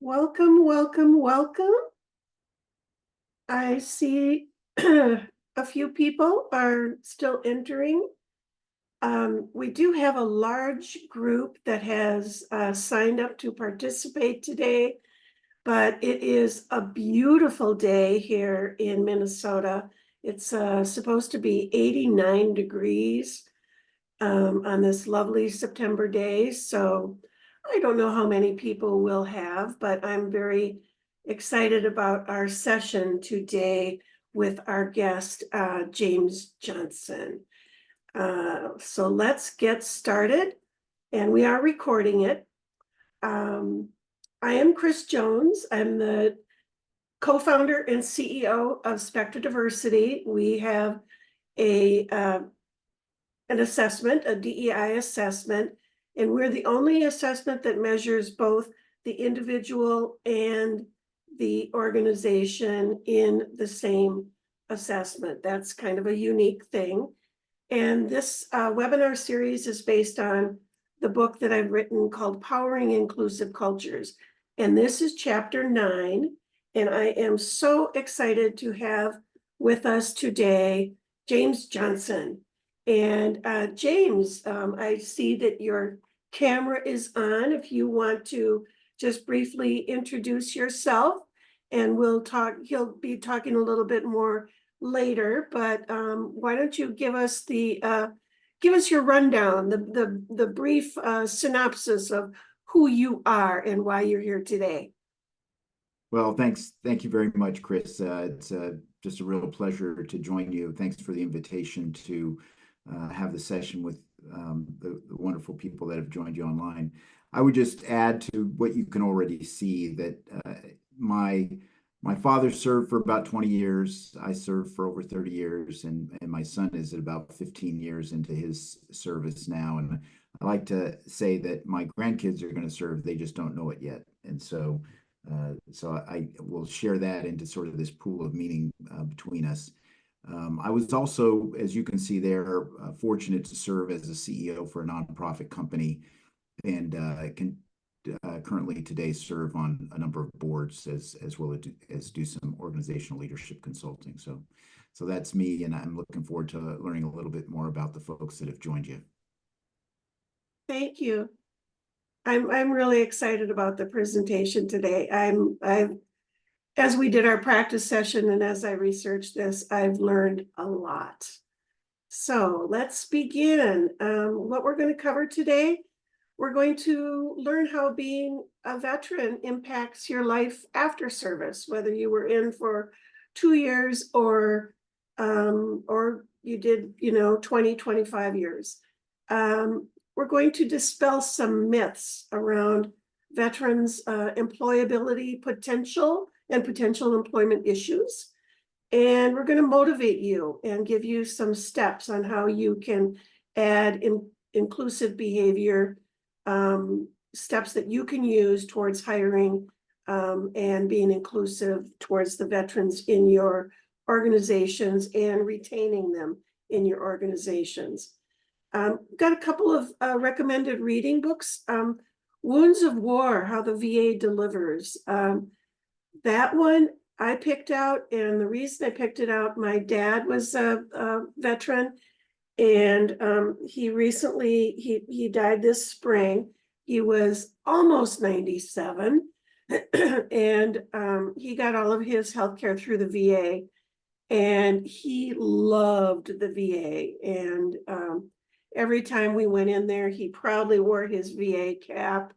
Welcome, welcome, welcome. I see a few people are still entering. We do have a large group that has signed up to participate today, but it is a beautiful day here in Minnesota. It's supposed to be 89 degrees on this lovely September day. So I don't know how many people we'll have, but I'm very excited about our session today with our guest, James Johnson. So let's get started, and we are recording it. I am Chris Jones. I'm the co-founder and CEO of Spectra Diversity. We have an assessment, a DEI assessment, and we're the only assessment that measures both the individual and the organization in the same assessment. That's kind of a unique thing. And this webinar series is based on the book that I've written called Powering Inclusive Cultures. And this is chapter 9. And I am so excited to have with us today James Johnson. And James, I see that your camera is on. If you want to just briefly introduce yourself, and we'll talk, he'll be talking a little bit more later, but why don't you give us your rundown, the brief synopsis of who you are and why you're here today. Well, thanks. Thank you very much, Chris. It's just a real pleasure to join you. Thanks for the invitation to have the session with the wonderful people that have joined you online. I would just add to what you can already see that my father served for about 20 years. I served for over 30 years, and my son is at about 15 years into his service now. And I like to say that my grandkids are going to serve, they just don't know it yet. And so I will share that into sort of this pool of meaning between us. I was also, as you can see there, fortunate to serve as a CEO for a nonprofit company, and can currently today serve on a number of boards as well as do some organizational leadership consulting. So that's me, and I'm looking forward to learning a little bit more about the folks that have joined you. Thank you. I'm really excited about the presentation today. As we did our practice session and as I researched this, I've learned a lot. So let's begin. What we're going to cover today, we're going to learn how being a veteran impacts your life after service, whether you were in for 2 years or you did, 20, 25 years. We're going to dispel some myths around veterans' employability potential and potential employment issues. And we're going to motivate you and give you some steps on how you can add inclusive behavior, steps that you can use towards hiring and being inclusive towards the veterans in your organizations and retaining them in your organizations. Got a couple of recommended reading books. Wounds of War, How the VA Delivers. That one I picked out, and the reason I picked it out, my dad was a veteran, and he recently, he died this spring. He was almost 97, and he got all of his healthcare through the VA, and he loved the VA, and every time we went in there, he proudly wore his VA cap,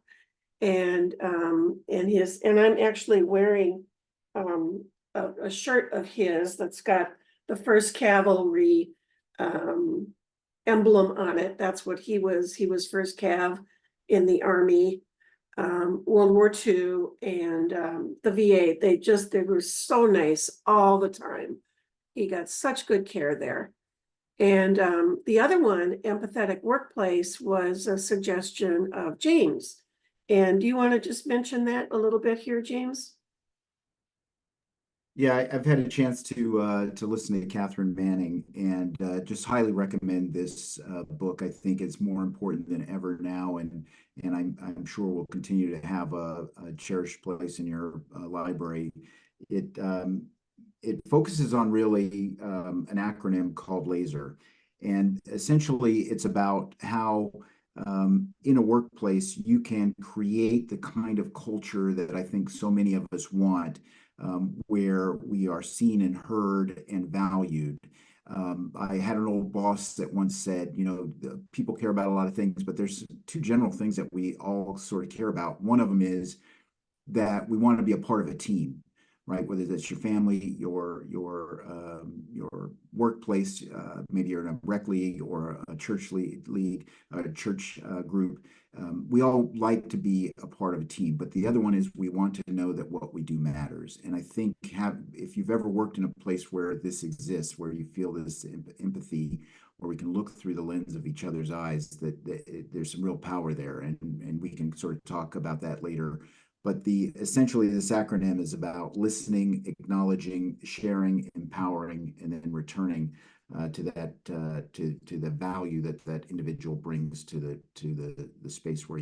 and I'm actually wearing a shirt of his that's got the 1st Cavalry emblem on it. That's what he was. He was 1st Cav in the Army, World War II, and the VA. They were so nice all the time. He got such good care there. And the other one, Empathetic Workplace, was a suggestion of James. And do you want to just mention that a little bit here, James? Yeah, I've had a chance to listen to Catherine Manning, and just highly recommend this book. I think it's more important than ever now, and I'm sure will continue to have a cherished place in your library. It it focuses on really an acronym called LASER, and essentially it's about how in a workplace you can create the kind of culture that I think so many of us want, where we are seen and heard and valued. I had an old boss that once said, you know, people care about a lot of things, but there's two general things that we all sort of care about. One of them is that we want to be a part of a team, right? Whether that's your family, your workplace, maybe you're in a rec league or a church league, a church group. We all like to be a part of a team, but the other one is we want to know that what we do matters. And I think if you've ever worked in a place where this exists, where you feel this empathy, where we can look through the lens of each other's eyes, that there's some real power there, and we can sort of talk about that later. But essentially this acronym is about listening, acknowledging, sharing, empowering, and then returning to the value that that individual brings to the space where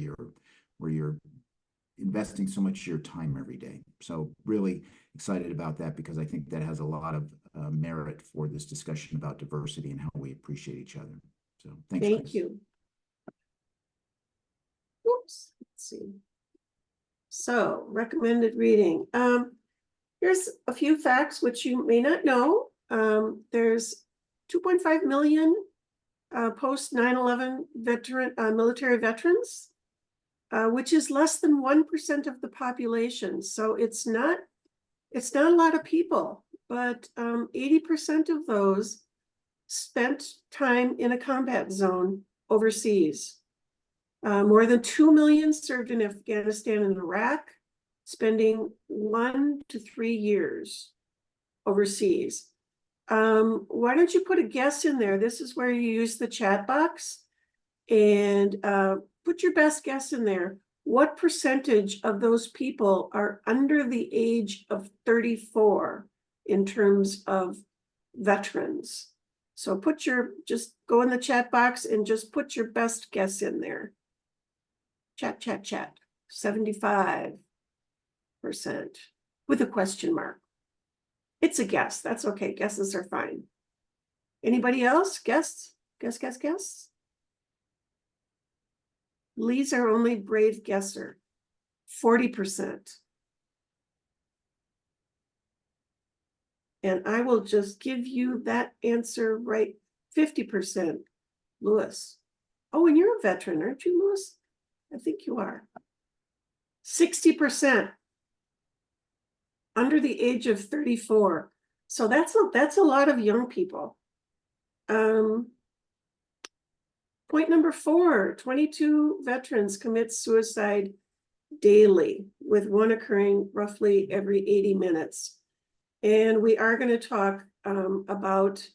you're investing so much of your time every day. So really excited about that, because I think that has a lot of merit for this discussion about diversity and how we appreciate each other. So thanks, Thank Chris. you. Oops, let's see. So, recommended reading. Here's a few facts which you may not know. There's 2.5 million post 9/11 military veterans, which is less than 1% of the population. So it's not a lot of people, but 80% of those spent time in a combat zone overseas. More than 2 million served in Afghanistan and Iraq, spending 1 to 3 years overseas. Why don't you put a guess in there? This is where you use the chat box, and put your best guess in there. What percentage of those people are under the age of 34 in terms of veterans? So just go in the chat box and just put your best guess in there. Chat. 75% with a question mark. It's a guess. That's okay. Guesses are fine. Anybody else? Guess. Lee's our only brave guesser. 40%. And I will just give you that answer right. 50%. Lewis. Oh, and you're a veteran, aren't you, Lewis? I think you are. 60% under the age of 34. So that's a lot of young people. Point number 4, 22 veterans commit suicide daily, with one occurring roughly every 80 minutes. And we are going to talk about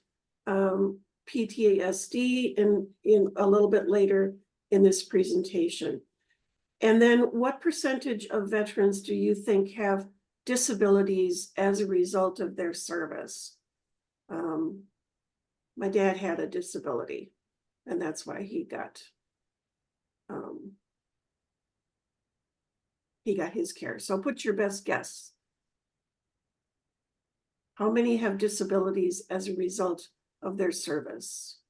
PTSD in a little bit later in this presentation. And then what percentage of veterans do you think have disabilities as a result of their service? My dad had a disability, and that's why he got his care. So put your best guess. How many have disabilities as a result of their service?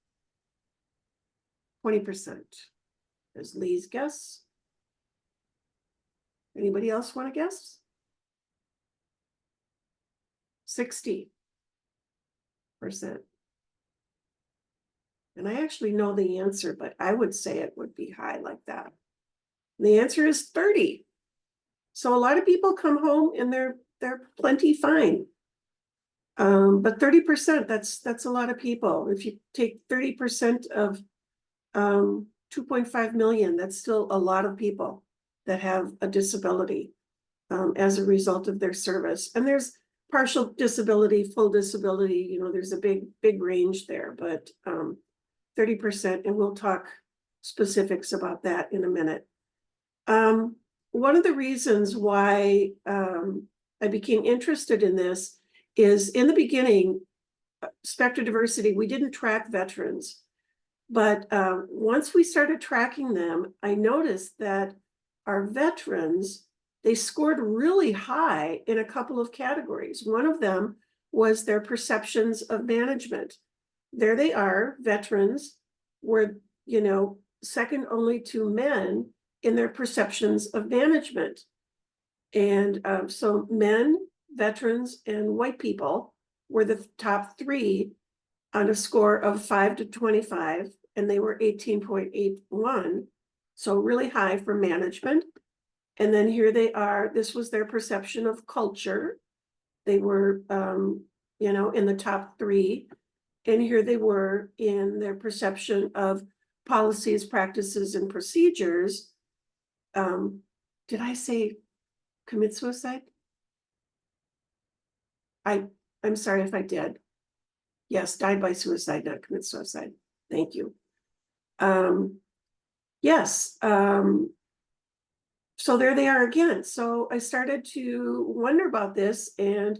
20% is Lee's guess. Anybody else want to guess? 60%. And I actually know the answer, but I would say it would be high like that. The answer is 30. So a lot of people come home and they're plenty fine. But 30%, that's a lot of people. If you take 30% of 2.5 million, that's still a lot of people that have a disability as a result of their service. And there's partial disability, full disability, you know, there's a big range there, but 30%, and we'll talk specifics about that in a minute. One of the reasons why I became interested in this is in the beginning, Spectra Diversity, we didn't track veterans. But once we started tracking them, I noticed that our veterans, they scored really high in a couple of categories. One of them was their perceptions of management. There they are, veterans were, you know, second only to men in their perceptions of management. And so men, veterans, and white people were the top three on a score of 5 to 25, and they were 18.81. So really high for management. And then here they are, this was their perception of culture. They were, you know, in the top three. And here they were in their perception of policies, practices, and procedures. Did I say commit suicide? I'm sorry if I did. Yes, died by suicide, not commit suicide. Thank you. Yes. So there they are again. So I started to wonder about this and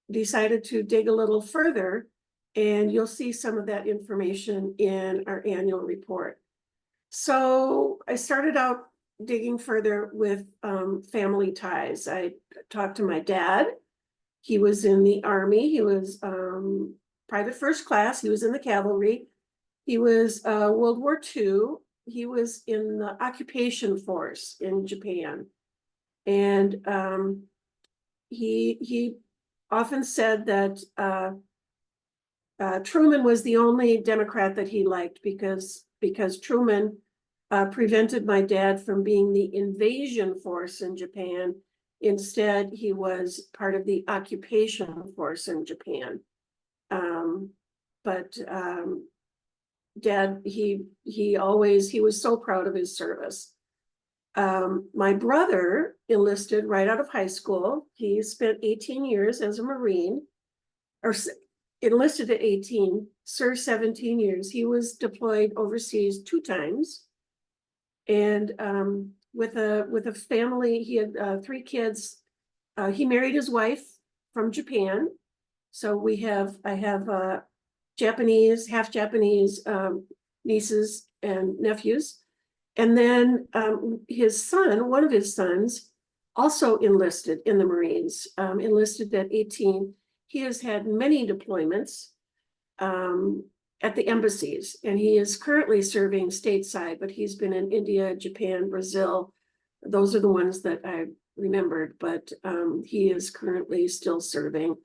decided to dig a little further, and you'll see some of that information in our annual report. So I started out digging further with family ties. I talked to my dad. He was in the Army. He was private first class. He was in the cavalry. He was World War II. He was in the occupation force in Japan. And he often said that Truman was the only Democrat that he liked because Truman prevented my dad from being the invasion force in Japan. Instead, he was part of the occupation force in Japan. But Dad, he was so proud of his service. My brother enlisted right out of high school. He spent 18 years as a Marine, or enlisted at 18, served 17 years. He was deployed overseas 2 times. And with a family, he had 3 kids. He married his wife from Japan. So I have Japanese, half Japanese nieces and nephews. And then his son, one of his sons, also enlisted in the Marines, enlisted at 18. He has had many deployments at the embassies, and he is currently serving stateside, but he's been in India, Japan, Brazil. Those are the ones that I remembered, but he is currently still serving.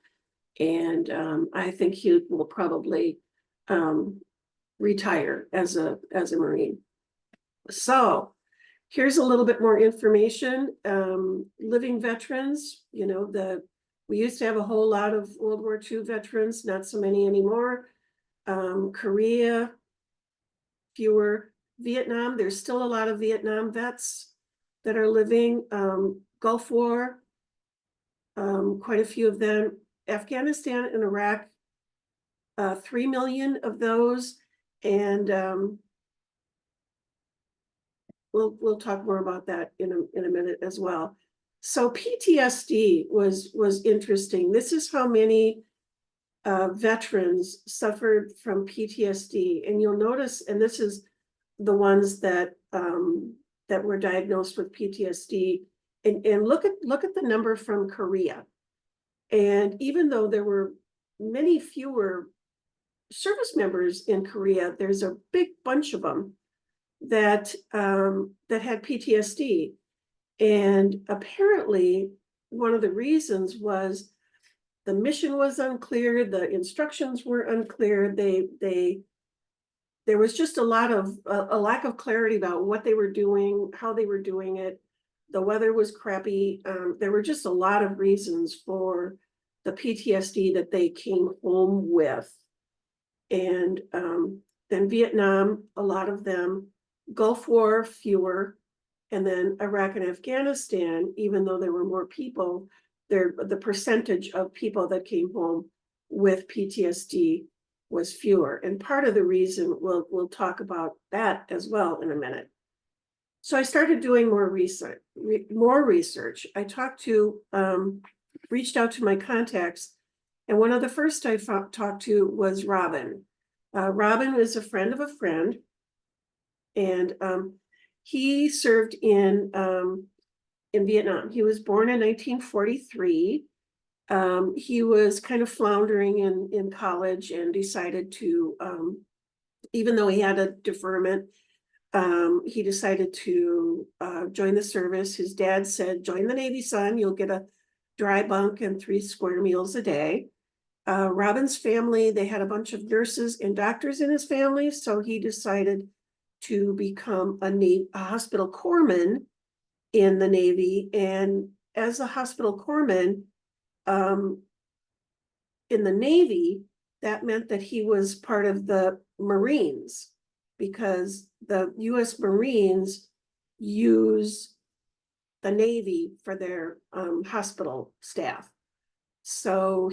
And I think he will probably retire as a Marine. So here's a little bit more information. Living veterans, you know, we used to have a whole lot of World War II veterans, not so many anymore. Korea, fewer. Vietnam, there's still a lot of Vietnam vets that are living. Gulf War, quite a few of them. Afghanistan and Iraq, 3 million of those, and we'll talk more about that in a minute as well. So PTSD was interesting. This is how many veterans suffered from PTSD, and you'll notice, and this is the ones that were diagnosed with PTSD, and look at the number from Korea. And even though there were many fewer service members in Korea, there's a big bunch of them that had PTSD. And apparently one of the reasons was the mission was unclear, the instructions were unclear. There was just a lack of clarity about what they were doing, how they were doing it. The weather was crappy. There were just a lot of reasons for the PTSD that they came home with. And then Vietnam, a lot of them. Gulf War, fewer. And then Iraq and Afghanistan, even though there were more people, the percentage of people that came home with PTSD was fewer. And part of the reason, we'll talk about that as well in a minute. So I started doing more research. I reached out to my contacts, And one of the first I talked to was Robin. Robin was a friend of a friend. And he served in Vietnam. He was born in 1943. He was kind of floundering in college and decided to, even though he had a deferment, he decided to join the service. His dad said, join the Navy, son, you'll get a dry bunk and 3 square meals a day. Robin's family, they had a bunch of nurses and doctors in his family, so he decided to become a hospital corpsman in the Navy. And as a hospital corpsman in the Navy, that meant that he was part of the Marines, because the US Marines use the Navy for their hospital staff. So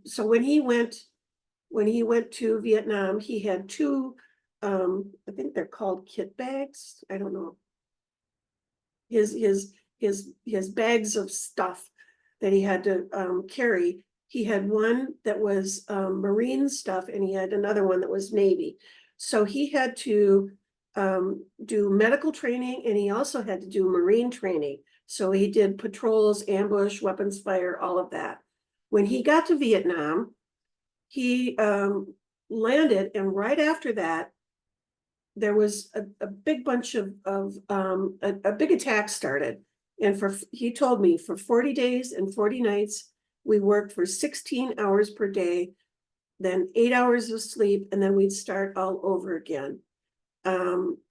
so when he went to Vietnam, he had 2 I think they're called kit bags. I don't know. His bags of stuff that he had to carry. He had one that was Marine stuff, and he had another one that was Navy. So he had to do medical training, and he also had to do Marine training. So he did patrols, ambush, weapons fire, all of that. When he got to Vietnam, he landed, and right after that, there was a big bunch of a big attack started. And he told me for 40 days and 40 nights, we worked for 16 hours per day, then 8 hours of sleep, and then we'd start all over again.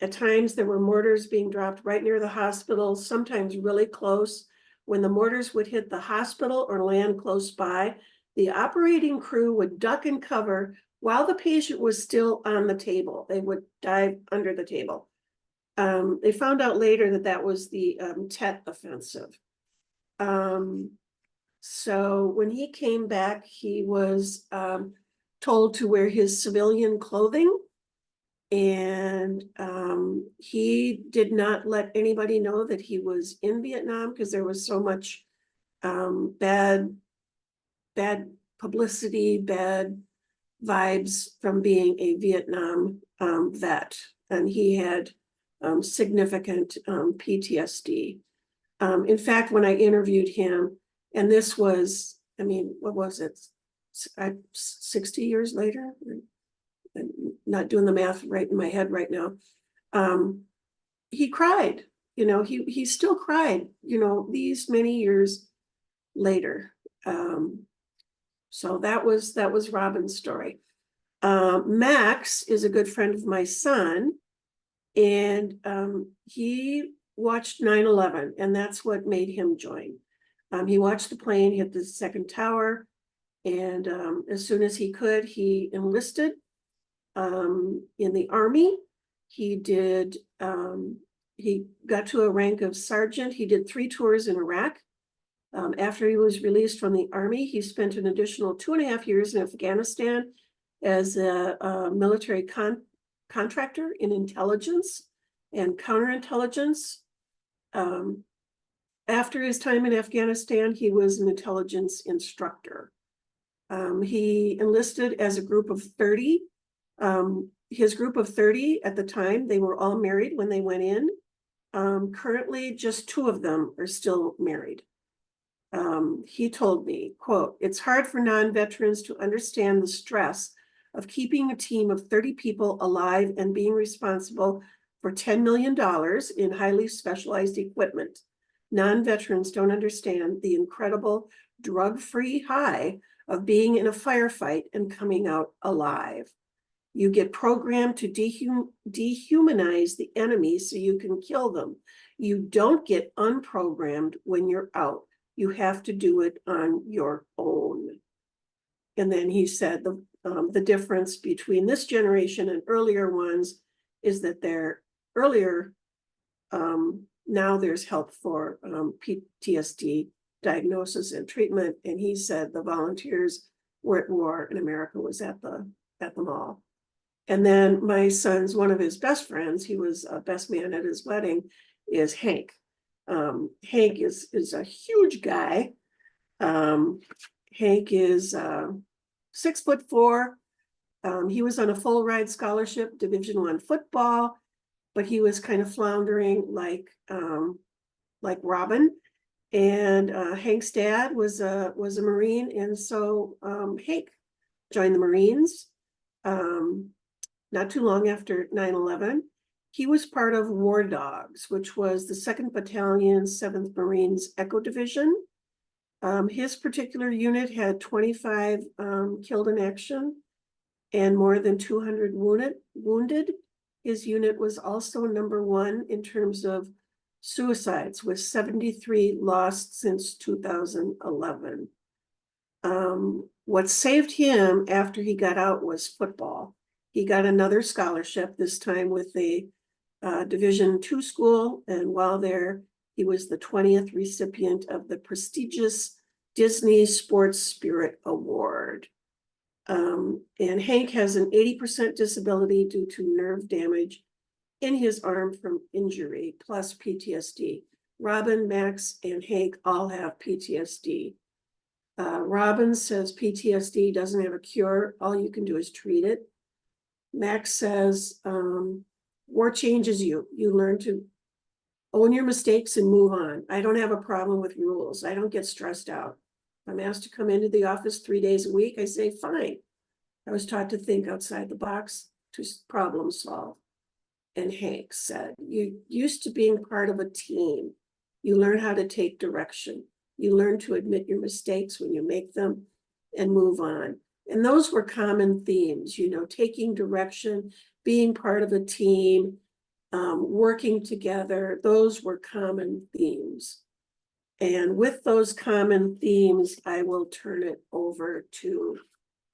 At times there were mortars being dropped right near the hospital, sometimes really close. When the mortars would hit the hospital or land close by, the operating crew would duck and cover while the patient was still on the table. They would dive under the table. They found out later that that was the Tet Offensive. So when he came back, he was told to wear his civilian clothing, and he did not let anybody know that he was in Vietnam, because there was so much bad publicity, bad vibes from being a Vietnam vet, and he had significant PTSD. In fact, when I interviewed him, and this was, I mean, what was it? 60 years later? I'm not doing the math right in my head right now. He cried, he still cried, these many years later. So that was Robin's story. Max is a good friend of my son, and he watched 9/11, and that's what made him join. He watched the plane hit the second tower, and as soon as he could, he enlisted in the Army. He got to a rank of sergeant. He did 3 tours in Iraq. After he was released from the Army, he spent an additional 2.5 years in Afghanistan as a military contractor in intelligence and counterintelligence. After his time in Afghanistan, he was an intelligence instructor. He enlisted as a group of 30. His group of 30 at the time, they were all married when they went in. Currently, just 2 of them are still married. He told me, quote, "It's hard for non-veterans to understand the stress of keeping a team of 30 people alive and being responsible for $10 million in highly specialized equipment. Non-veterans don't understand the incredible drug-free high of being in a firefight and coming out alive. You get programmed to dehumanize the enemy so you can kill them. You don't get unprogrammed when you're out. You have to do it on your own." And then he said the difference between this generation and earlier ones is that they're earlier, now there's help for PTSD diagnosis and treatment. And he said the volunteers were at war and America was at the mall. And then my son's, one of his best friends, he was a best man at his wedding, is Hank. Hank is a huge guy. Hank is 6'4". He was on a full ride scholarship, Division I football, but he was kind of floundering like Robin. And Hank's dad was a Marine, and so Hank joined the Marines not too long after 9/11. He was part of War Dogs, which was the 2nd Battalion, 7th Marines Echo Division. His particular unit had 25 killed in action and more than 200 wounded. His unit was also #1 in terms of suicides, with 73 lost since 2011. What saved him after he got out was football. He got another scholarship, this time with a Division II school, and while there, he was the 20th recipient of the prestigious Disney Sports Spirit Award. And Hank has an 80% disability due to nerve damage in his arm from injury, plus PTSD. Robin, Max, and Hank all have PTSD. Robin says PTSD doesn't have a cure. All you can do is treat it. Max says, war changes you. You learn to own your mistakes and move on. I don't have a problem with rules. I don't get stressed out. I'm asked to come into the office 3 days a week. I say, fine. I was taught to think outside the box, to problem solve. And Hank said, you're used to being part of a team. You learn how to take direction. You learn to admit your mistakes when you make them and move on. And those were common themes, taking direction, being part of a team, working together. Those were common themes. And with those common themes, I will turn it over to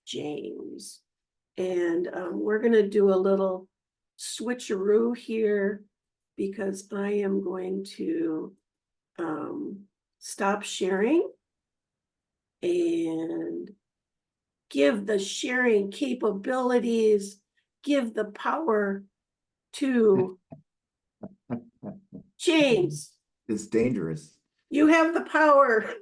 James. And we're going to do a little switcheroo here, because I am going to stop sharing and give the sharing capabilities, give the power to James. It's dangerous. You have the power.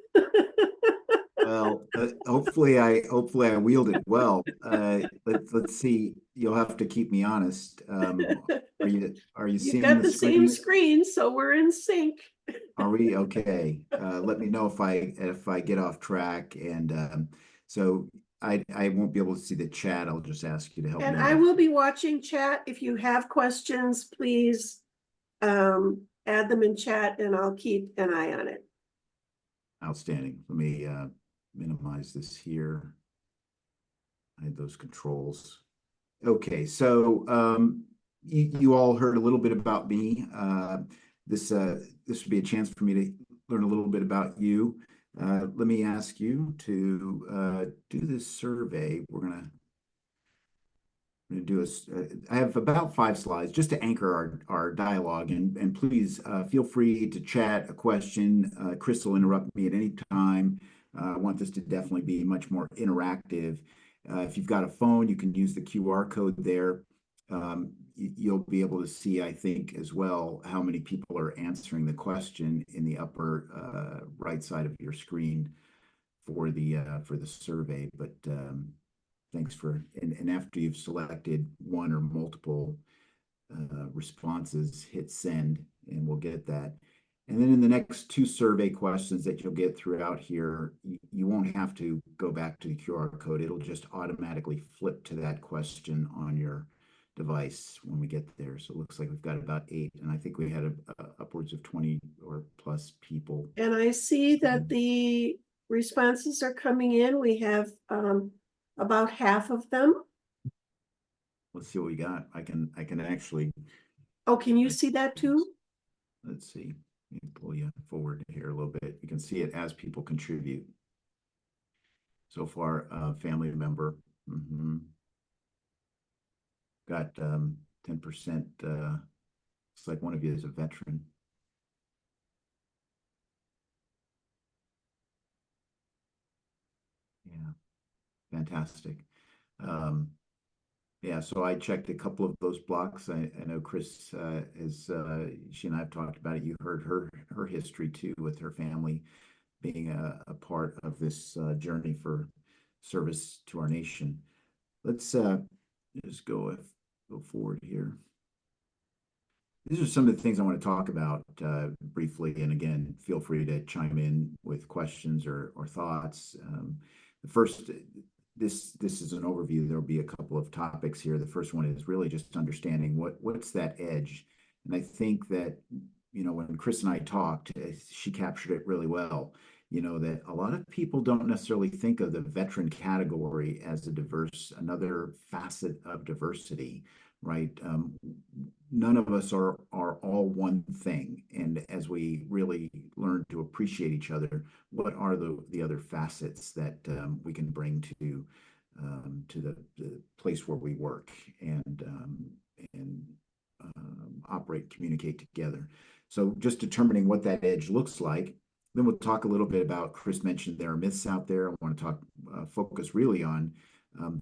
Well, hopefully I wield it well. Let's see. You'll have to keep me honest. Are you You've seeing got the screen? same screen, so we're in sync. Are we okay? Let me know if I get off track, and so I won't be able to see the chat. I'll just ask you to help And me I out. will be watching chat. If you have questions, please add them in chat, and I'll keep an eye on it. Outstanding. Let me minimize this here. I had those controls. Okay, so you all heard a little bit about me. This would be a chance for me to learn a little bit about you. Let me ask you to do this survey. We're gonna do I have about 5 slides just to anchor our dialogue, and please feel free to chat a question. Chris will interrupt me at any time. I want this to definitely be much more interactive. If you've got a phone, you can use the QR code there. You'll be able to see, I think, as well, how many people are answering the question in the upper right side of your screen for the survey. But thanks and after you've selected one or multiple responses, hit send, and we'll get that. And then in the next 2 survey questions that you'll get throughout here, you won't have to go back to the QR code. It'll just automatically flip to that question on your device when we get there. So it looks like we've got about 8, and I think we had upwards of 20 or plus people. And I see that the responses are coming in. We have about half of them. Let's see what we got. I can actually. Oh, can you see that too? Let's see. Let me pull you forward here a little bit. You can see it as people contribute. So far, family member. Got 10%. It's like one of you is a veteran. Yeah, fantastic. Yeah, so I checked a couple of those blocks. I know Chris she and I have talked about it. You heard her history too with her family. being a part of this journey for service to our nation. Let's just go forward here. These are some of the things I want to talk about briefly. And again, feel free to chime in with questions or thoughts. The first, this is an overview. There'll be a couple of topics here. The first one is really just understanding what's that edge. And I think that, when Chris and I talked, she captured it really well. That a lot of people don't necessarily think of the veteran category as another facet of diversity, right? None of us are all one thing. And as we really learn to appreciate each other, what are the other facets that we can bring to the place where we work and operate, communicate together. So just determining what that edge looks like. Then we'll talk a little bit about, Chris mentioned there are myths out there. I want to focus really on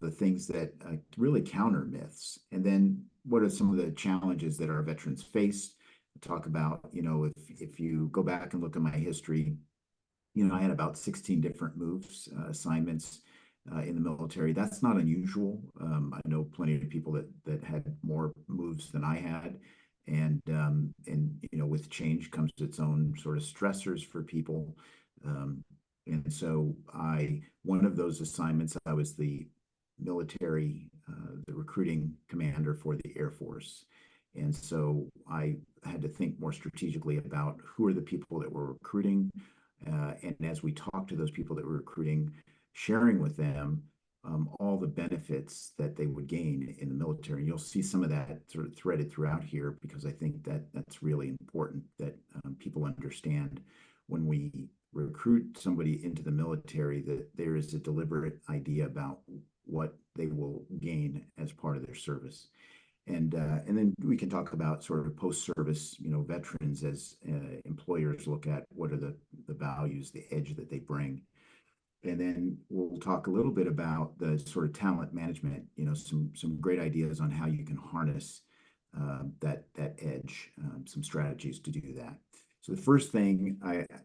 the things that really counter myths. And then what are some of the challenges that our veterans face? We'll talk about, if you go back and look at my history, I had about 16 different moves, assignments in the military. That's not unusual. I know plenty of people that had more moves than I had. And with change comes its own sort of stressors for people. And so one of those assignments, I was the recruiting commander for the Air Force. And so I had to think more strategically about who are the people that we're recruiting. And as we talked to those people that we're recruiting, sharing with them all the benefits that they would gain in the military. And you'll see some of that sort of threaded throughout here, because I think that that's really important that people understand when we recruit somebody into the military, that there is a deliberate idea about what they will gain as part of their service. And then we can talk about sort of post-service, veterans as employers look at what are the values, the edge that they bring. And then we'll talk a little bit about the sort of talent management, some great ideas on how you can harness that edge, some strategies to do that. So the first thing,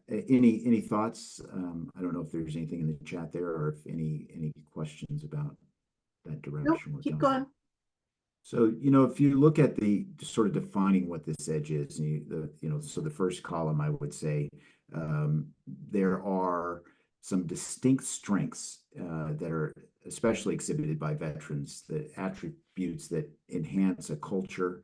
any thoughts? I don't know if there's anything in the chat there, or if any questions about that direction. Nope, keep going. So, if you look at the sort of defining what this edge is, so the first column, I would say there are some distinct strengths that are especially exhibited by veterans, the attributes that enhance a culture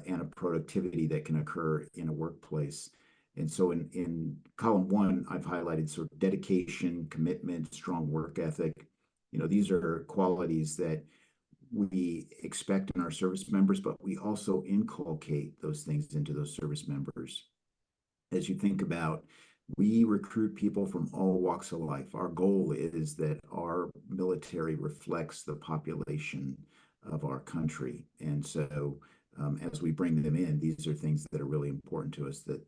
and a productivity that can occur in a workplace. And so in column one, I've highlighted sort of dedication, commitment, strong work ethic. These are qualities that we expect in our service members, but we also inculcate those things into those service members. As you think about, we recruit people from all walks of life. Our goal is that our military reflects the population of our country. And so as we bring them in, these are things that are really important to us, that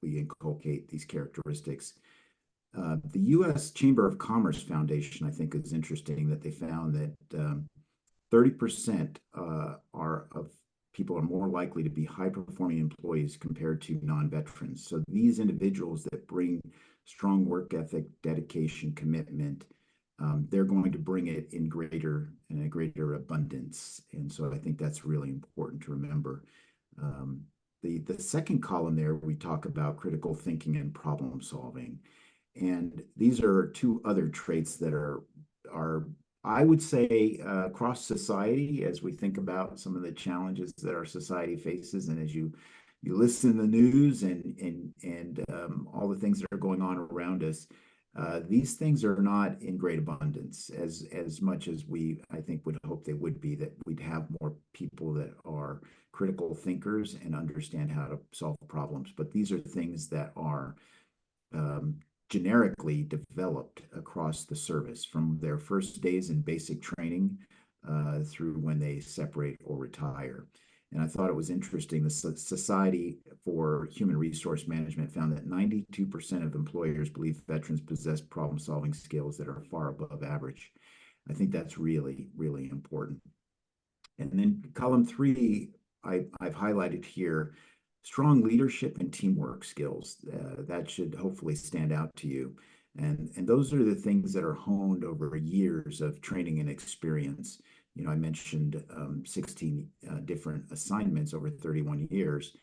we inculcate these characteristics. The U.S. Chamber of Commerce Foundation, I think, is interesting that they found that 30% of people are more likely to be high-performing employees compared to non-veterans. So these individuals that bring strong work ethic, dedication, commitment, they're going to bring it in a greater abundance. And so I think that's really important to remember. The second column there, we talk about critical thinking and problem solving. And these are two other traits that are I would say across society, as we think about some of the challenges that our society faces, and as you listen to the news and all the things that are going on around us, these things are not in great abundance as much as we, I think, would hope they would be, that we'd have more people that are critical thinkers and understand how to solve problems. But these are things that are generically developed across the service from their first days in basic training through when they separate or retire. And I thought it was interesting, the Society for Human Resource Management found that 92% of employers believe veterans possess problem-solving skills that are far above average. I think that's really, really important. And then column three, I've highlighted here strong leadership and teamwork skills. That should hopefully stand out to you. And those are the things that are honed over years of training and experience. I mentioned 16 different assignments over 31 years.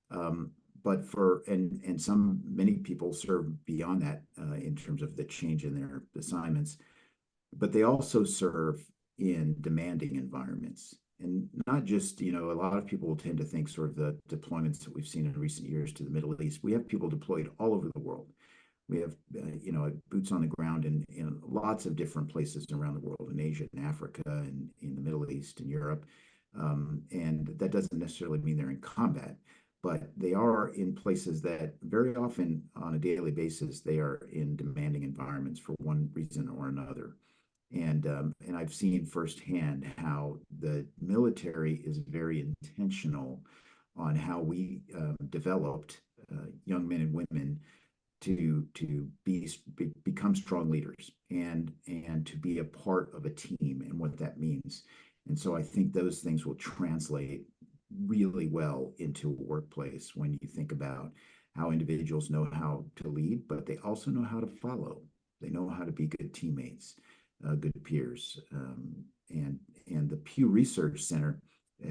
But many people serve beyond that in terms of the change in their assignments, but they also serve in demanding environments. And not just, a lot of people tend to think sort of the deployments that we've seen in recent years to the Middle East. We have people deployed all over the world. We have, boots on the ground in lots of different places around the world, in Asia and Africa and in the Middle East and Europe. And that doesn't necessarily mean they're in combat, but they are in places that very often on a daily basis, they are in demanding environments for one reason or another. And I've seen firsthand how the military is very intentional on how we developed young men and women to become strong leaders and to be a part of a team and what that means. And so I think those things will translate really well into a workplace when you think about how individuals know how to lead, but they also know how to follow. They know how to be good teammates, good peers. And the Pew Research Center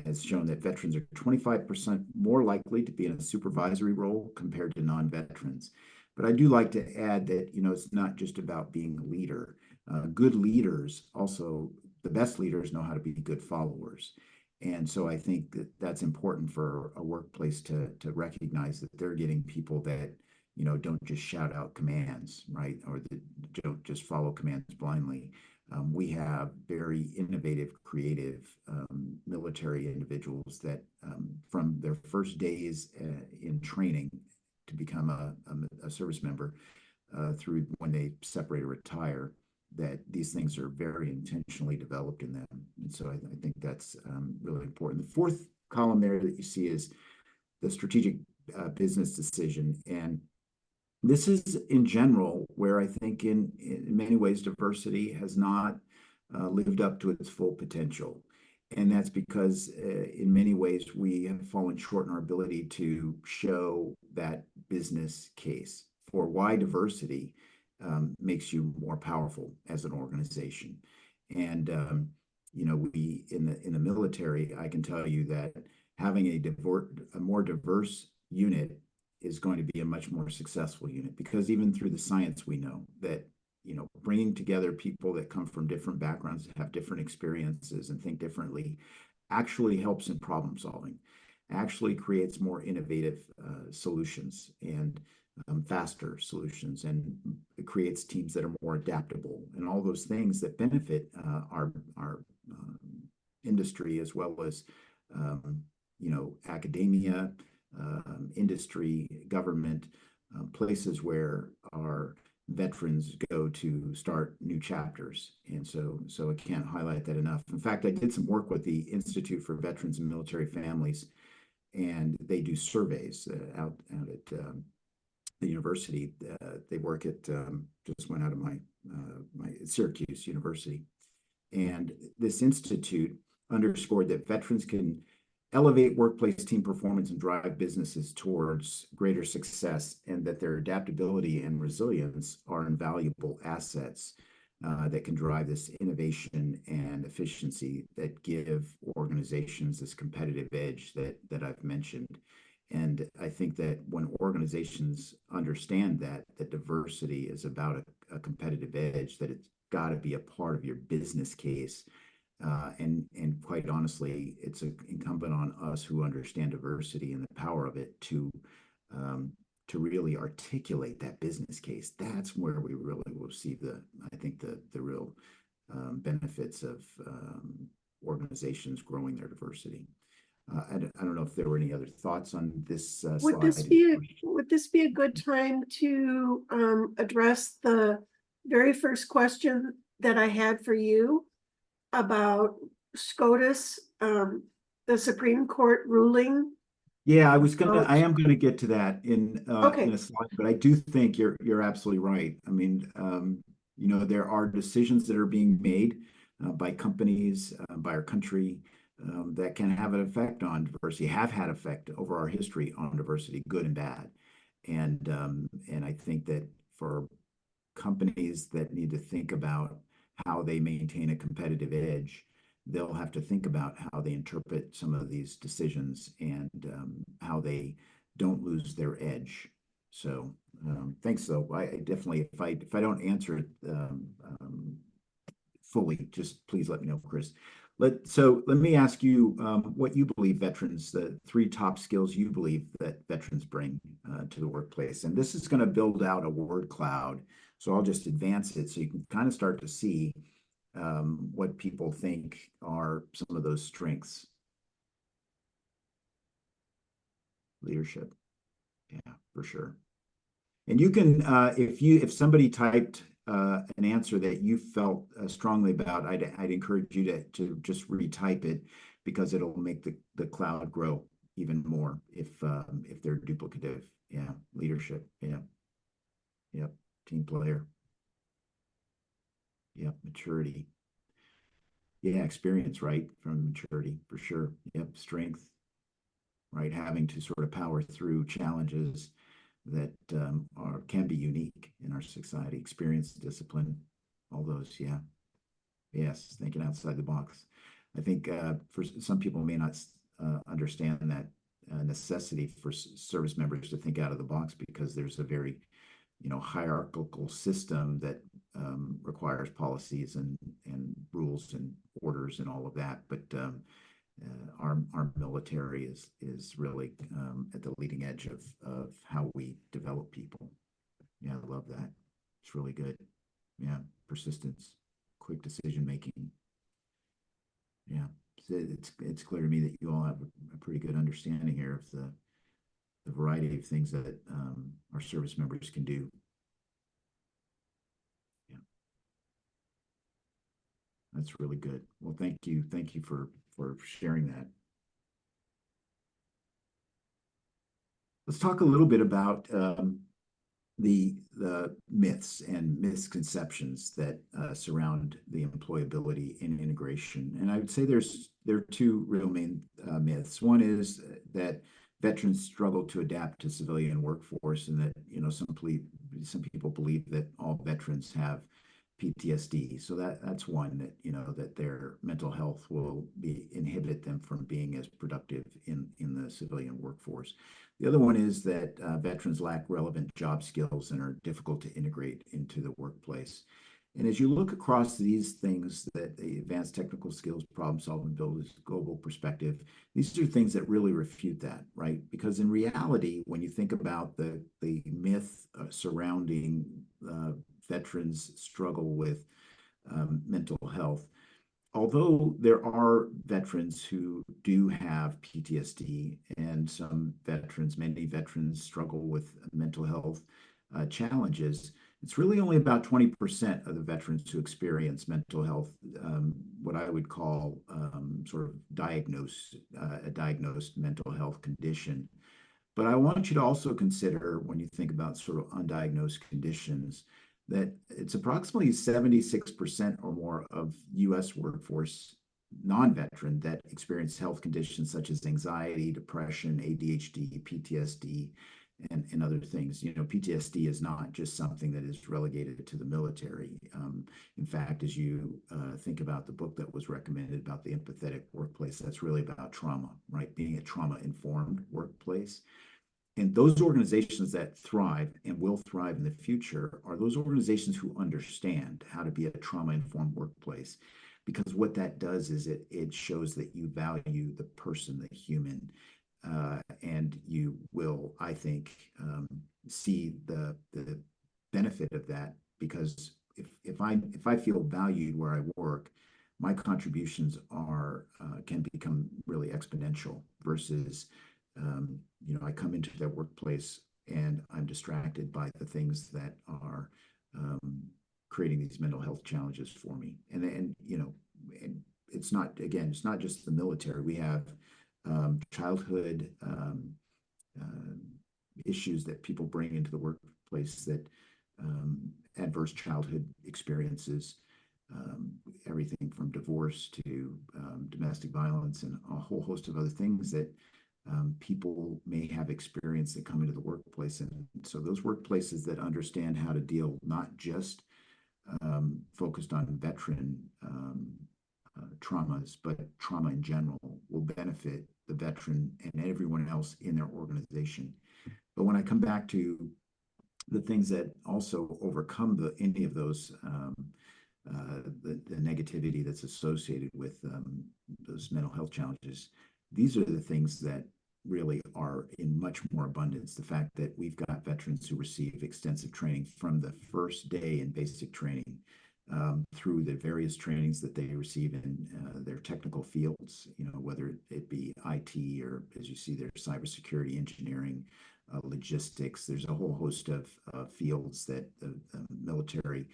has shown that veterans are 25% more likely to be in a supervisory role compared to non-veterans. But I do like to add that, it's not just about being a leader. Good leaders also, the best leaders know how to be good followers. And so I think that that's important for a workplace to recognize that they're getting people that, don't just shout out commands, right? Or that don't just follow commands blindly. We have very innovative, creative military individuals that from their first days in training to become a service member through when they separate or retire, that these things are very intentionally developed in them. And so I think that's really important. The fourth column there that you see is the strategic business decision. And this is in general where I think in many ways diversity has not lived up to its full potential. And that's because in many ways we have fallen short in our ability to show that business case for why diversity makes you more powerful as an organization. And we in the military, I can tell you that having a more diverse unit is going to be a much more successful unit, because even through the science we know that bringing together people that come from different backgrounds, have different experiences and think differently actually helps in problem solving, actually creates more innovative solutions and faster solutions, and it creates teams that are more adaptable and all those things that benefit our industry as well as academia, industry, government, places where our veterans go to start new chapters. And so I can't highlight that enough. In fact, I did some work with the Institute for Veterans and Military Families, and they do surveys out at the university. They work at just went out of my Syracuse University, and this institute underscored that veterans can elevate workplace team performance and drive businesses towards greater success, and that their adaptability and resilience are invaluable assets that can drive this innovation and efficiency that give organizations this competitive edge that I've mentioned. And I think that when organizations understand that diversity is about a competitive edge, that it's got to be a part of your business case. And quite honestly, it's incumbent on us who understand diversity and the power of it to really articulate that business case. That's where we really will see I think the real benefits of organizations growing their diversity. I don't know if there were any other thoughts on this slide. Would this be a good time to address the very first question that I had for you about SCOTUS, the Supreme Court ruling? Yeah, I am gonna get to that in Okay. a slide, but I do think you're absolutely right. I mean, there are decisions that are being made by companies, by our country, that can have an effect on diversity, have had effect over our history on diversity, good and bad. And I think that for companies that need to think about how they maintain a competitive edge, they'll have to think about how they interpret some of these decisions and how they don't lose their edge. So thanks, though. I definitely, if I don't answer it fully, just please let me know, Chris. So let me ask you what you believe veterans, the three top skills you believe that veterans bring to the workplace. And this is going to build out a word cloud. So I'll just advance it so you can kind of start to see what people think are some of those strengths. Leadership. Yeah, for sure. And you can, if somebody typed an answer that you felt strongly about, I'd encourage you to just retype it because it'll make the cloud grow even more if they're duplicative. Yeah, leadership. Yeah, yep, team player. Yep, maturity. Yeah, experience, right? From maturity for sure. Yep, strength, right? Having to sort of power through challenges that can be unique in our society. Experience, discipline, all those. Yeah, yes, thinking outside the box. I think for some people may not understand that necessity for service members to think out of the box because there's a very hierarchical system that requires policies and rules and orders and all of that. But our military is really at the leading edge of how we develop people. Yeah, I love that. It's really good. Yeah, persistence, quick decision making. Yeah, it's clear to me that you all have a pretty good understanding here of the variety of things that our service members can do. Yeah, that's really good. Well, thank you for sharing that. Let's talk a little bit about the myths and misconceptions that surround the employability and integration. And I would say there are two real main myths. One is that veterans struggle to adapt to civilian workforce, and that some people believe that all veterans have PTSD. So that's one that that their mental health will inhibit them from being as productive in the civilian workforce. The other one is that veterans lack relevant job skills and are difficult to integrate into the workplace. And as you look across these things, that the advanced technical skills, problem solving, abilities, global perspective, these are things that really refute that, right? Because in reality, when you think about the myth surrounding veterans' struggle with mental health, although there are veterans who do have PTSD, and many veterans struggle with mental health challenges, it's really only about 20% of the veterans who experience mental health, what I would call sort of a diagnosed mental health condition. But I want you to also consider, when you think about sort of undiagnosed conditions, that it's approximately 76% or more of US workforce non-veteran that experience health conditions such as anxiety, depression, ADHD, PTSD, and other things. PTSD is not just something that is relegated to the military. In fact, as you think about the book that was recommended about the empathetic workplace, that's really about trauma, right? Being a trauma-informed workplace. And those organizations that thrive and will thrive in the future are those organizations who understand how to be a trauma-informed workplace. Because what that does is it shows that you value the person, the human, and you will, I think, see the benefit of that. Because if I feel valued where I work, my contributions can become really exponential versus I come into their workplace and I'm distracted by the things that are creating these mental health challenges for me. And it's not just the military. We have childhood issues that people bring into the workplace, that adverse childhood experiences everything from divorce to domestic violence and a whole host of other things that people may have experienced that come into the workplace. And so those workplaces that understand how to deal not just focused on veteran traumas, but trauma in general will benefit the veteran and everyone else in their organization. But when I come back to the things that also overcome any of those the negativity that's associated with those mental health challenges, these are the things that really are in much more abundance. The fact that we've got veterans who receive extensive training from the first day in basic training through the various trainings that they receive in their technical fields, whether it be IT or, as you see, their cybersecurity, engineering, logistics. There's a whole host of fields that the military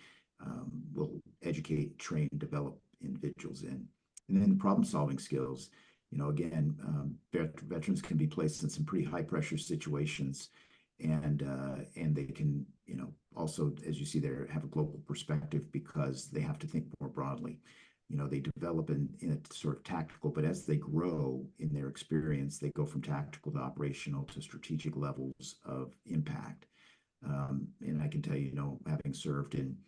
will educate, train, develop individuals in. And then the problem-solving skills. Again, veterans can be placed in some pretty high-pressure situations, and they can, also, as you see there, have a global perspective because they have to think more broadly. They develop in a sort of tactical, but as they grow in their experience, they go from tactical to operational to strategic levels of impact. And I can tell you, having served in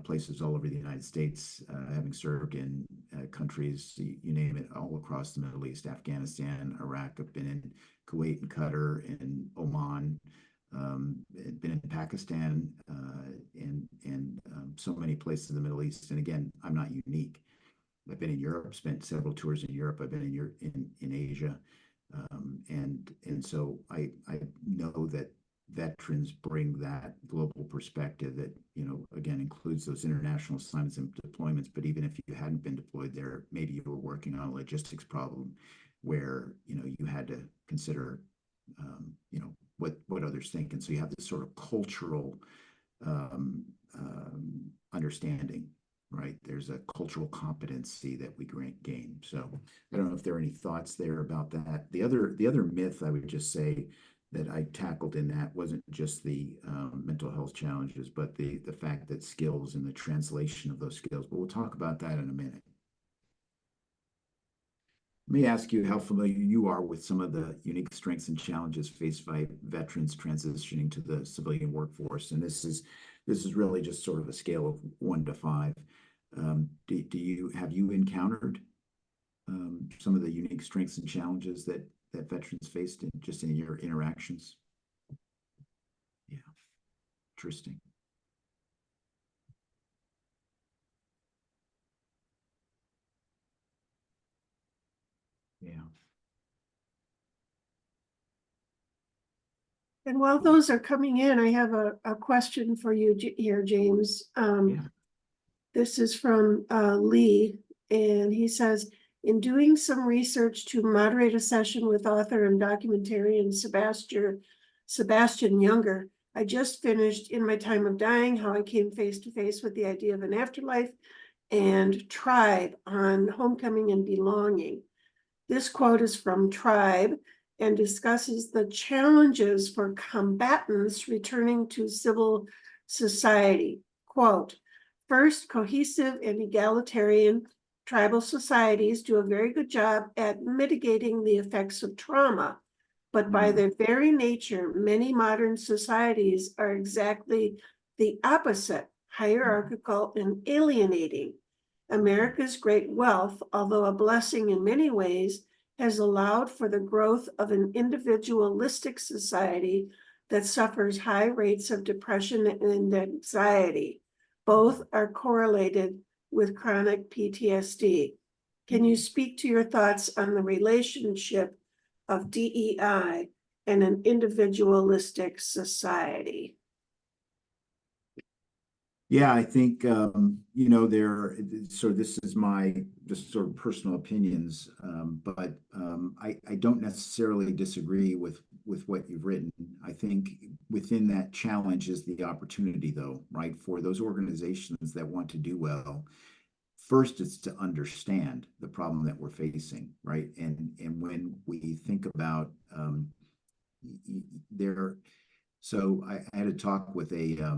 places all over the United States, having served in countries, you name it, all across the Middle East, Afghanistan, Iraq. I've been in Kuwait and Qatar and Oman, been in Pakistan, and so many places in the Middle East. And again, I'm not unique. I've been in Europe, spent several tours in Europe. I've been in Asia, and so I know that veterans bring that global perspective that, again, includes those international assignments and deployments. But even if you hadn't been deployed there, maybe you were working on a logistics problem where, you had to consider, what others think. And so you have this sort of cultural understanding, right? There's a cultural competency that we gain. So I don't know if there are any thoughts there about that. The other myth I would just say that I tackled in that wasn't just the mental health challenges, but the fact that skills and the translation of those skills. But we'll talk about that in a minute. Let me ask you how familiar you are with some of the unique strengths and challenges faced by veterans transitioning to the civilian workforce. And this is really just sort of a scale of 1 to 5. Have you encountered some of the unique strengths and challenges that veterans faced in your interactions? Yeah, interesting. Yeah. And while those are coming in, I have a question for you here, James. Yeah. This is from Lee, and he says, in doing some research to moderate a session with author and documentarian Sebastian Younger, I just finished In My Time of Dying, How I Came Face to Face with the Idea of an Afterlife, and Tribe on Homecoming and Belonging. This quote is from Tribe and discusses the challenges for combatants returning to civil society. Quote, first, cohesive and egalitarian tribal societies do a very good job at mitigating the effects of trauma, but by their very nature, many modern societies are exactly the opposite, hierarchical and alienating. America's great wealth, although a blessing in many ways, has allowed for the growth of an individualistic society that suffers high rates of depression and anxiety. Both are correlated with chronic PTSD. Can you speak to your thoughts on the relationship of DEI and an individualistic society? Yeah, I think, this is my just sort of personal opinions, but I don't necessarily disagree with what you've written. I think within that challenge is the opportunity, though, right? For those organizations that want to do well, first it's to understand the problem that we're facing, right? And when we think about so I had a talk with a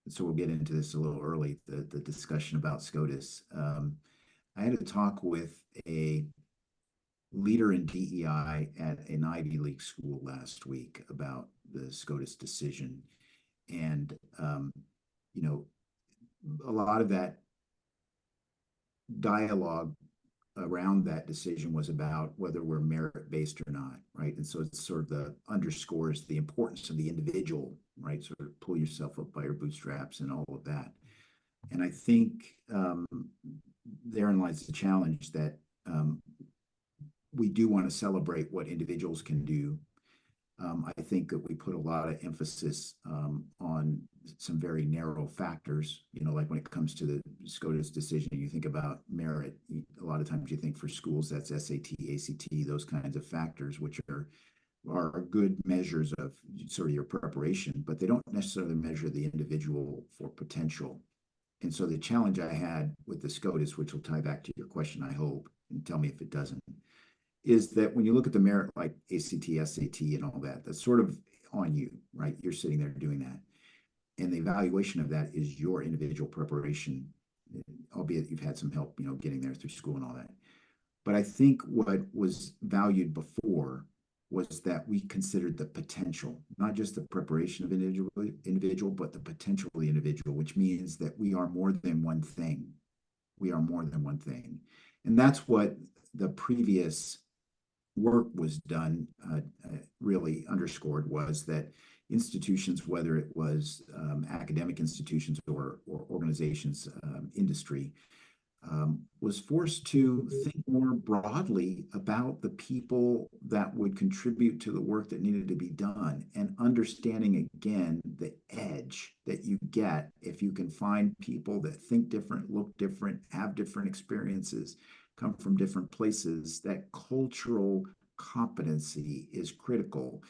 so we'll get into this a little early, the discussion about SCOTUS. I had a talk with a leader in DEI at an Ivy League school last week about the SCOTUS decision. And, you know, a lot of that dialogue around that decision was about whether we're merit-based or not, right? And so it sort of underscores the importance of the individual, right? Sort of pull yourself up by your bootstraps and all of that. And I think therein lies the challenge that we do want to celebrate what individuals can do. I think that we put a lot of emphasis on some very narrow factors, like when it comes to the SCOTUS decision, you think about merit. A lot of times you think for schools, that's SAT, ACT, those kinds of factors, which are good measures of sort of your preparation, but they don't necessarily measure the individual for potential. And so the challenge I had with the SCOTUS, which will tie back to your question, I hope, and tell me if it doesn't, is that when you look at the merit like ACT, SAT, and all that, that's sort of on you, right? You're sitting there doing that. And the evaluation of that is your individual preparation, albeit you've had some help, getting there through school and all that. But I think what was valued before was that we considered the potential, not just the preparation of individual, but the potential of the individual, which means that we are more than one thing. We are more than one thing. And that's what the previous work was done, really underscored, was that institutions, whether it was academic institutions or organizations, industry, was forced to think more broadly about the people that would contribute to the work that needed to be done, and understanding again the edge that you get if you can find people that think different, look different, have different experiences, come from different places. That cultural competency is critical.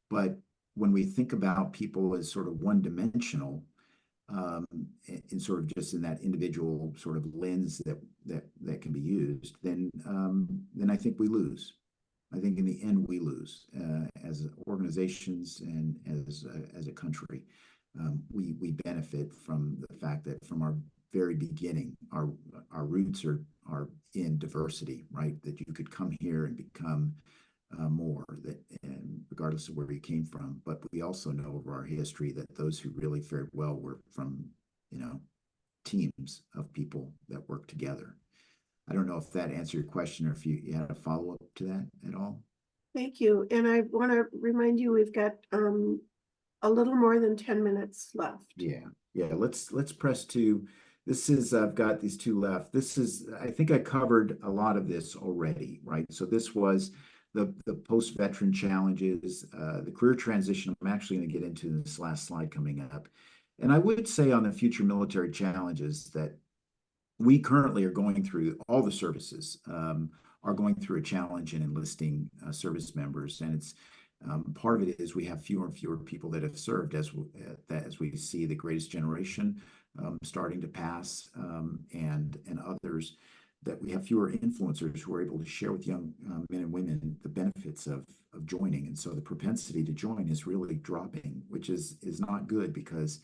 But when we think about people as sort of one-dimensional, in sort of just in that individual sort of lens that can be used, then I think we lose. I think in the end we lose as organizations and as a country. We benefit from the fact that from our very beginning, our roots are in diversity, right? That you could come here and become more, that, and regardless of where you came from. But we also know over our history that those who really fared well were from, teams of people that work together. I don't know if that answered your question, or if you had a follow-up to that at all. Thank you. And I want to remind you, we've got a little more than 10 minutes left. Yeah. Let's press to. This is, I've got these two left. This is, I think I covered a lot of this already, right? So this was the post-veteran challenges, the career transition. I'm actually going to get into this last slide coming up. And I would say on the future military challenges that we currently are going through, all the services are going through a challenge in enlisting service members. And it's part of it is we have fewer and fewer people that have served as we see the greatest generation starting to pass, and others, that we have fewer influencers who are able to share with young men and women the benefits of joining. And so the propensity to join is really dropping, which is not good, because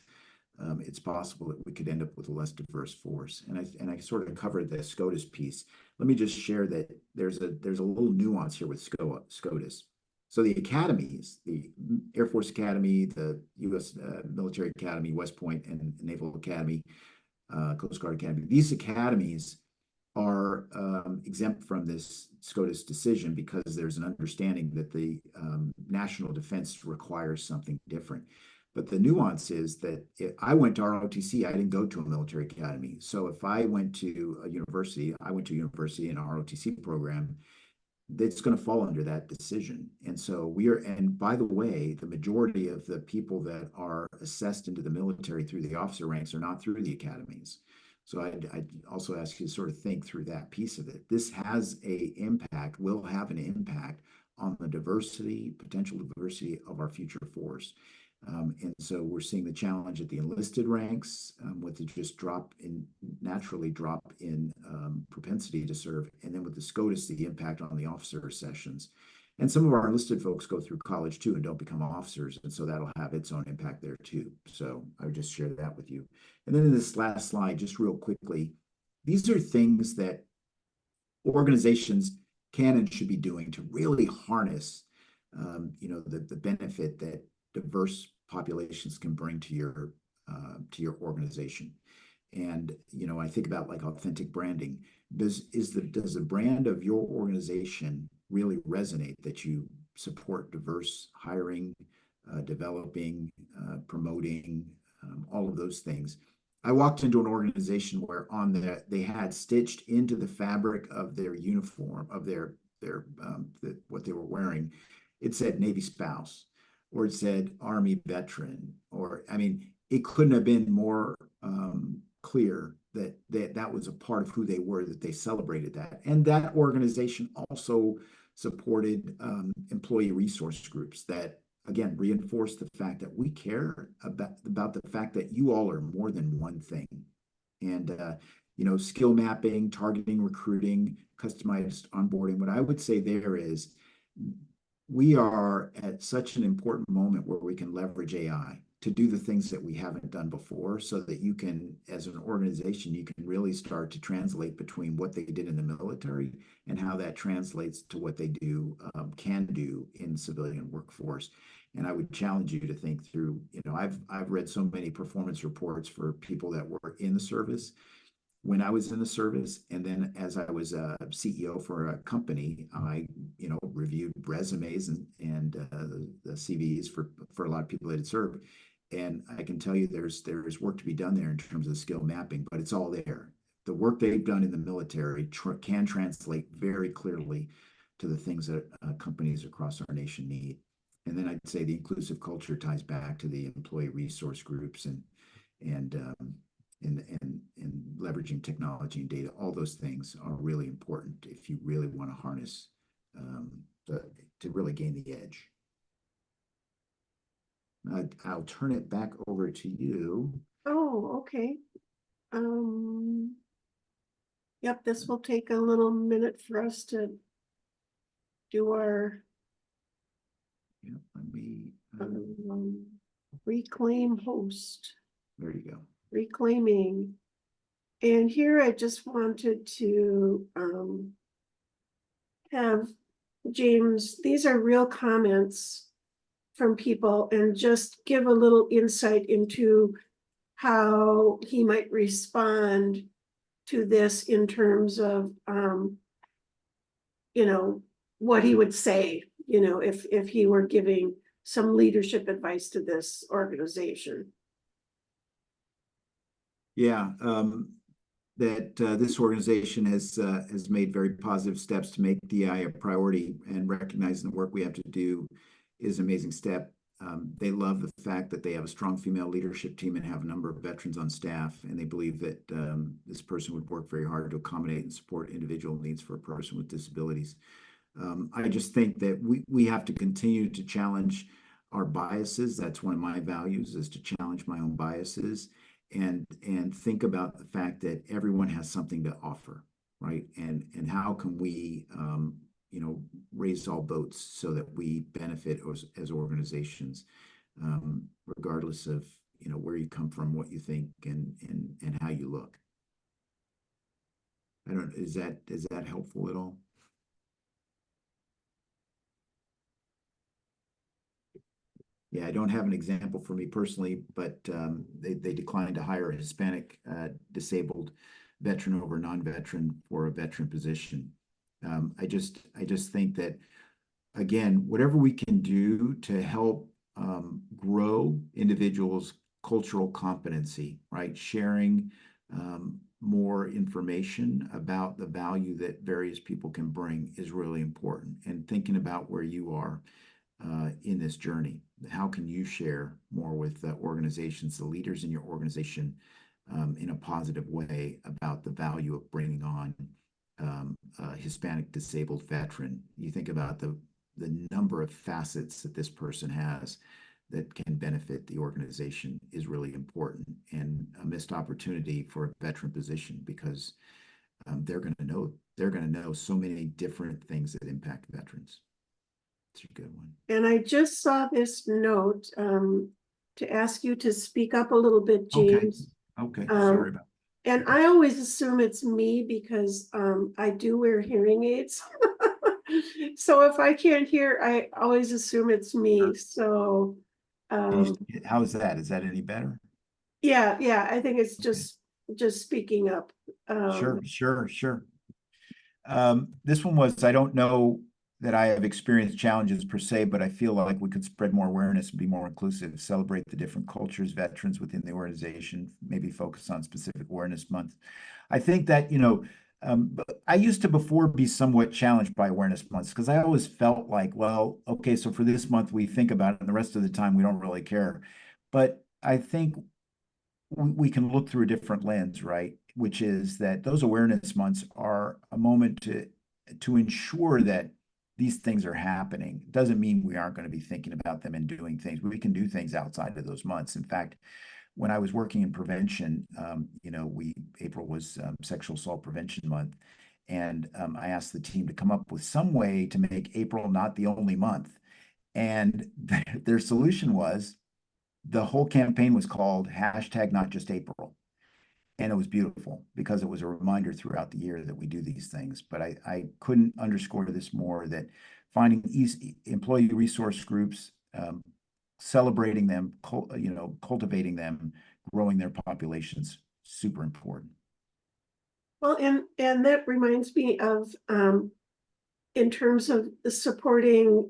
it's possible that we could end up with a less diverse force. And I sort of covered the SCOTUS piece. Let me just share that there's a little nuance here with SCOTUS. So the academies, the Air Force Academy, the U.S. Military Academy, West Point, and Naval Academy, Coast Guard Academy, these academies are exempt from this SCOTUS decision because there's an understanding that the national defense requires something different. But the nuance is that if I went to ROTC, I didn't go to a military academy. So if I went to a university, I went to a university in our ROTC program, it's going to fall under that decision. And so and by the way, the majority of the people that are assessed into the military through the officer ranks are not through the academies. So I'd also ask you to sort of think through that piece of it. This has will have an impact on the potential diversity of our future force. And so we're seeing the challenge at the enlisted ranks with the just naturally drop in propensity to serve. And then with the SCOTUS, the impact on the officer sessions. And some of our enlisted folks go through college too and don't become officers. And so that'll have its own impact there too. So I would just share that with you. And then in this last slide, just real quickly, these are things that organizations can and should be doing to really harness, the benefit that diverse populations can bring to your organization. And I think about like authentic branding. Does the brand of your organization really resonate that you support diverse hiring, developing, promoting, all of those things? I walked into an organization where they had stitched into the fabric of their uniform, of what they were wearing, it said Navy spouse, or it said Army veteran, or I mean, it couldn't have been more clear that was a part of who they were, that they celebrated that. And that organization also supported employee resource groups that, again, reinforce the fact that we care about the fact that you all are more than one thing. And skill mapping, targeting, recruiting, customized onboarding. What I would say there is we are at such an important moment where we can leverage AI to do the things that we haven't done before, so that you can, as an organization, you can really start to translate between what they did in the military and how that translates to what they can do in the civilian workforce. And I would challenge you to think through, I've read so many performance reports for people that were in the service when I was in the service. And then as I was a CEO for a company, I, reviewed resumes and the CVs for a lot of people that had served. And I can tell you there's work to be done there in terms of skill mapping, but it's all there. The work they've done in the military can translate very clearly to the things that companies across our nation need. And then I'd say the inclusive culture ties back to the employee resource groups and leveraging technology and data. All those things are really important if you really want to harness to really gain the edge. I'll turn it back over to you. Oh, okay. Yep, this will take a little minute for us to do our Let me reclaim host. there you go. Reclaiming. And here I just wanted to have James, these are real comments from people, and just give a little insight into how he might respond to this in terms of what he would say, if he were giving some leadership advice to this organization. Yeah, that this organization has made very positive steps to make DEI a priority, and recognizing the work we have to do is an amazing step. They love the fact that they have a strong female leadership team and have a number of veterans on staff, and they believe that this person would work very hard to accommodate and support individual needs for a person with disabilities. I just think that we have to continue to challenge our biases. That's one of my values, is to challenge my own biases and think about the fact that everyone has something to offer, right? And how can we raise all boats so that we benefit as organizations, regardless of where you come from, what you think, and how you look. Is that helpful at all? Yeah, I don't have an example for me personally, but they declined to hire a Hispanic disabled veteran over non-veteran for a veteran position. I just think that, again, whatever we can do to help grow individuals' cultural competency, right? Sharing more information about the value that various people can bring is really important. And thinking about where you are in this journey. How can you share more with the organizations, the leaders in your organization, in a positive way about the value of bringing on a Hispanic disabled veteran? You think about the number of facets that this person has that can benefit the organization is really important, and a missed opportunity for a veteran position, because they're going to know so many different things that impact veterans. It's a good one. And I just saw this note to ask you to speak up a little bit, Okay. James. Okay. Sorry about And I always assume it's me because I do wear hearing aids. So if I can't hear, I always assume it's me. So how is that? Is that any better? yeah, I think it's Okay. just speaking up. Sure. This one was, I don't know that I have experienced challenges per se, but I feel like we could spread more awareness and be more inclusive, celebrate the different cultures, veterans within the organization, maybe focus on specific awareness months. I think that, but I used to before be somewhat challenged by awareness months because I always felt like, well, okay, so for this month we think about it and the rest of the time we don't really care. But I think we can look through a different lens, right? Which is that those awareness months are a moment to ensure that these things are happening. It doesn't mean we aren't going to be thinking about them and doing things. We can do things outside of those months. In fact, when I was working in prevention, April was Sexual Assault Prevention Month, and I asked the team to come up with some way to make April not the only month. And their solution was the whole campaign was called hashtag not just April. And it was beautiful because it was a reminder throughout the year that we do these things. But I couldn't underscore this more, that finding employee resource groups, celebrating them, cultivating them, growing their populations, super important. Well, and that reminds me of in terms of supporting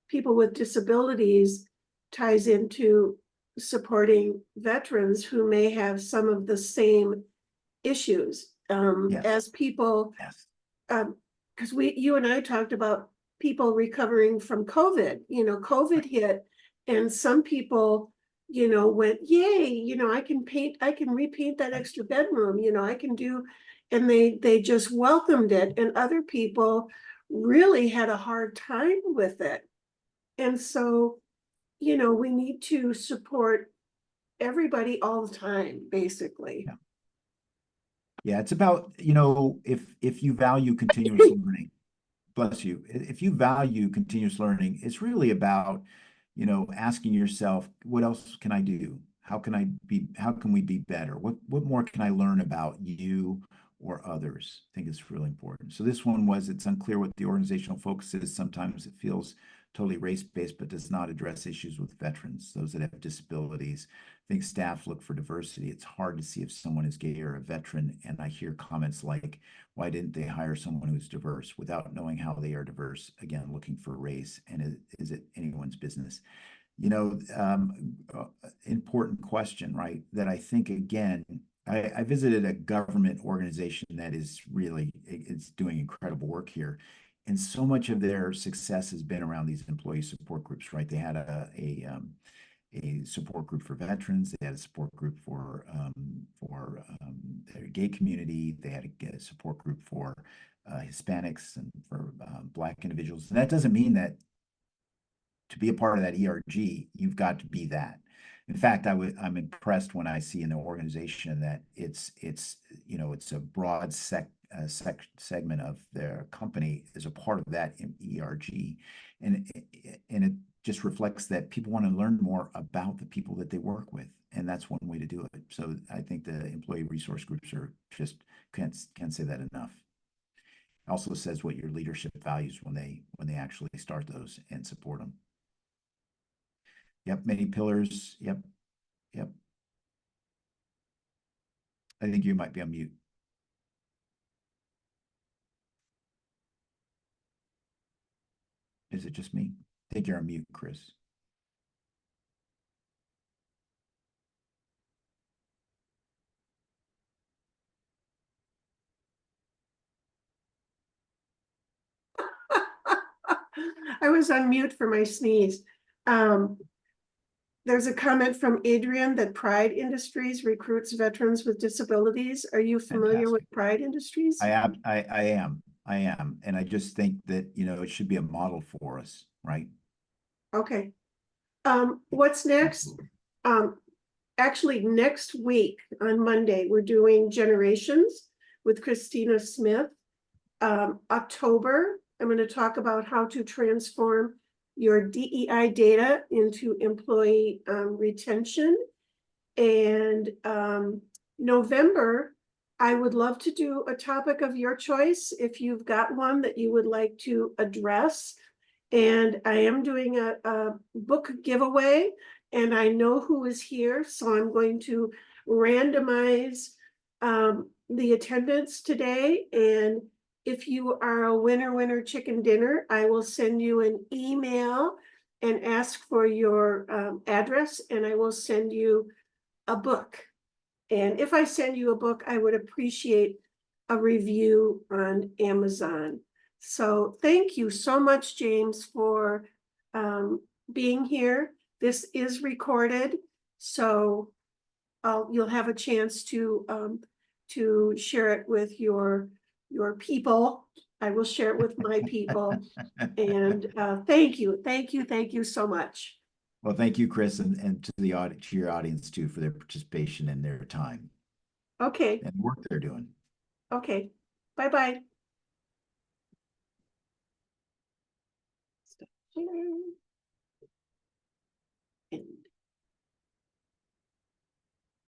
people with disabilities, ties into supporting veterans who may have some of the same issues Yes. as people. Yes. Because you and I talked about people recovering from COVID. COVID hit, and some people, went, yay, I can repaint that extra bedroom, I can do, and they just welcomed it. And other people really had a hard time with it. And so, we need to support everybody all the time, basically. Yeah. Yeah, it's about, if you value continuous learning, bless you, if you value continuous learning, it's really about, asking yourself, what else can I do? How can we be better? What more can I learn about you or others? I think it's really important. So this one was, it's unclear what the organizational focus is. Sometimes it feels totally race-based, but does not address issues with veterans, those that have disabilities. I think staff look for diversity. It's hard to see if someone is gay or a veteran. And I hear comments like, why didn't they hire someone who's diverse, without knowing how they are diverse? Again, looking for race. And is it anyone's business? Important question, right? That I think, again, I visited a government organization that is really, it's doing incredible work here. And so much of their success has been around these employee support groups, right? They had a support group for veterans. They had a support group for their gay community. They had a support group for Hispanics and for Black individuals. And that doesn't mean that to be a part of that ERG, you've got to be that. In fact, I'm impressed when I see in the organization that it's a broad segment of their company is a part of that ERG, and it just reflects that people want to learn more about the people that they work with, and that's one way to do it. So I think the employee resource groups are just can't say that enough. It also says what your leadership values when they actually start those and support them. Yep, many pillars. Yep. I think you might be on mute. Is it just me? I think you're on mute, Chris. I was on mute for my sneeze. There's a comment from Adrian that Pride Industries recruits veterans with disabilities. Are you familiar with Pride Industries? I am, and I just think that it should be a model for us, right? Okay. What's next? Actually, next week on Monday, we're doing Generations with Christina Smith. October, I'm going to talk about how to transform your DEI data into employee retention. And November, I would love to do a topic of your choice if you've got one that you would like to address. And I am doing a book giveaway, and I know who is here, so I'm going to randomize the attendance today. And if you are a winner chicken dinner, I will send you an email and ask for your address, and I will send you a book. And if I send you a book, I would appreciate a review on Amazon. So thank you so much, James, for being here. This is recorded, so you'll have a chance to share it with your people. I will share it with my people. And thank you so much. Well, thank you, Chris, and to your audience too for their participation and their time Okay, and work they're doing. okay. Bye-bye.